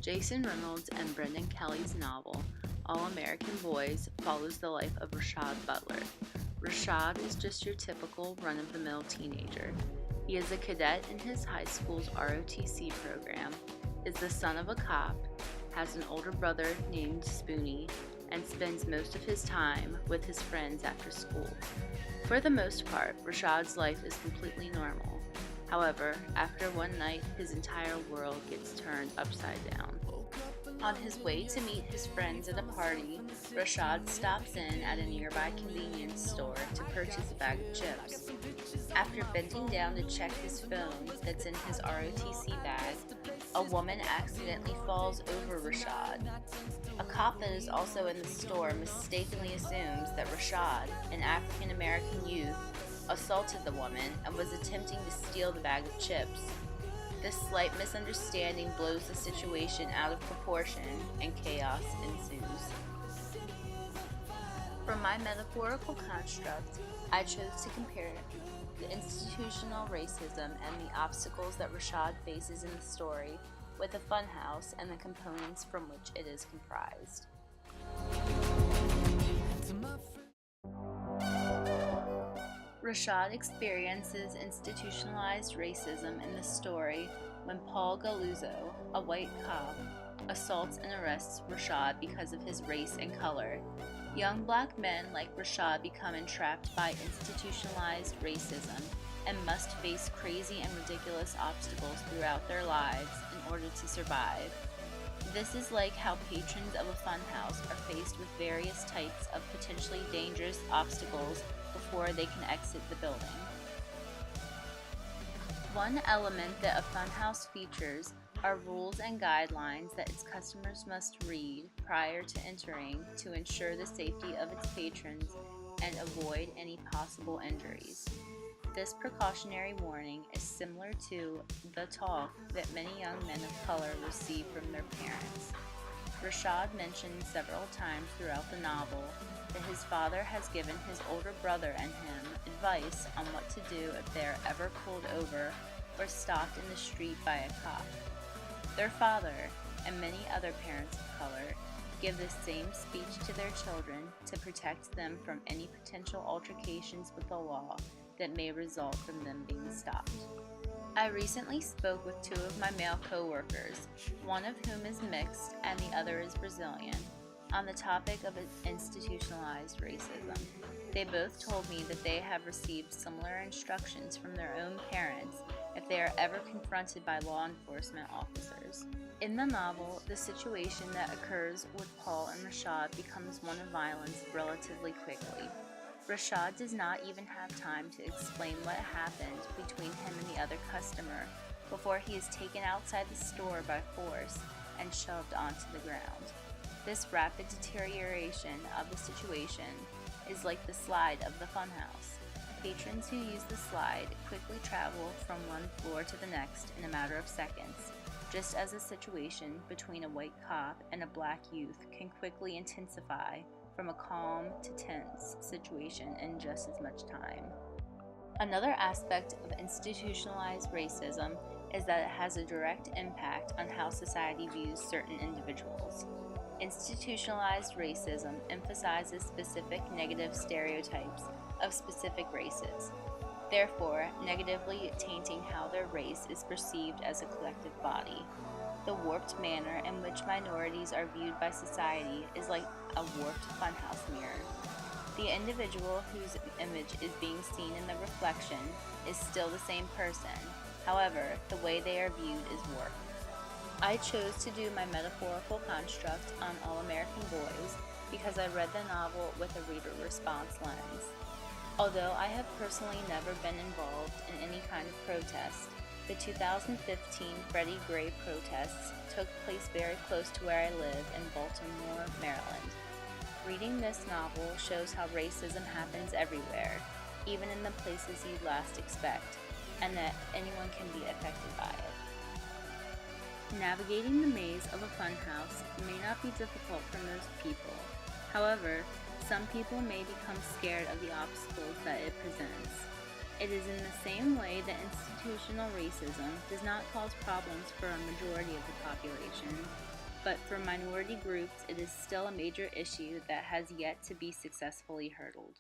Jason Reynolds and Brendan Kelly's novel, All American Boys, follows the life of Rashad Butler. Rashad is just your typical run-of-the-mill teenager. He is a cadet in his high school's ROTC program, is the son of a cop, has an older brother named Spoonie, and spends most of his time with his friends after school. For the most part, Rashad's life is completely normal. However, after one night, his entire world gets turned upside down. On his way to meet his friends at a party, Rashad stops in at a nearby convenience store to purchase a bag of chips. After bending down to check his phone that's in his ROTC bag, a woman accidentally falls over Rashad. A cop that is also in the store mistakenly assumes that Rashad, an African American youth, assaulted the woman and was attempting to steal the bag of chips. This slight misunderstanding blows the situation out of proportion and chaos ensues. For my metaphorical construct, I chose to compare the institutional racism and the obstacles that Rashad faces in the story with a funhouse and the components from which it is comprised. Rashad experiences institutionalized racism in the story when Paul Galuzzo, a white cop, assaults and arrests Rashad because of his race and color. Young black men like Rashad become entrapped by institutionalized racism and must face crazy and ridiculous obstacles throughout their lives in order to survive. This is like how patrons of a funhouse are faced with various types of potentially dangerous obstacles before they can exit the building. One element that a funhouse features are rules and guidelines that its customers must read prior to entering to ensure the safety of its patrons and avoid any possible injuries. This precautionary warning is similar to the talk that many young men of color receive from their parents. Rashad mentions several times throughout the novel that his father has given his older brother and him advice on what to do if they are ever pulled over or stopped in the street by a cop. Their father, and many other parents of color, give the same speech to their children to protect them from any potential altercations with the law that may result from them being stopped. I recently spoke with two of my male co-workers, one of whom is mixed and the other is Brazilian, on the topic of institutionalized racism. They both told me that they have received similar instructions from their own parents if they are ever confronted by law enforcement officers. In the novel, the situation that occurs with Paul and Rashad becomes one of violence relatively quickly. Rashad does not even have time to explain what happened between him and the other customer before he is taken outside the store by force and shoved onto the ground. This rapid deterioration of the situation is like the slide of the funhouse. Patrons who use the slide quickly travel from one floor to the next in a matter of seconds, just as a situation between a white cop and a black youth can quickly intensify from a calm to tense situation in just as much time. Another aspect of institutionalized racism is that it has a direct impact on how society views certain individuals. Institutionalized racism emphasizes specific negative stereotypes of specific races, therefore negatively tainting how their race is perceived as a collective body. The warped manner in which minorities are viewed by society is like a warped funhouse mirror. The individual whose image is being seen in the reflection is still the same person, however, the way they are viewed is warped. I chose to do my metaphorical construct on All American Boys because I read the novel with a reader response lens. Although I have personally never been involved in any kind of protest, the 2015 Freddie Gray protests took place very close to where I live in Baltimore, Maryland. Reading this novel shows how racism happens everywhere, even in the places you'd least expect, and that anyone can be affected by it. Navigating the maze of a funhouse may not be difficult for most people. However, some people may become scared of the obstacles that it presents. It is in the same way that institutional racism does not cause problems for a majority of the population. but for minority groups, it is still a major issue that has yet to be successfully hurdled.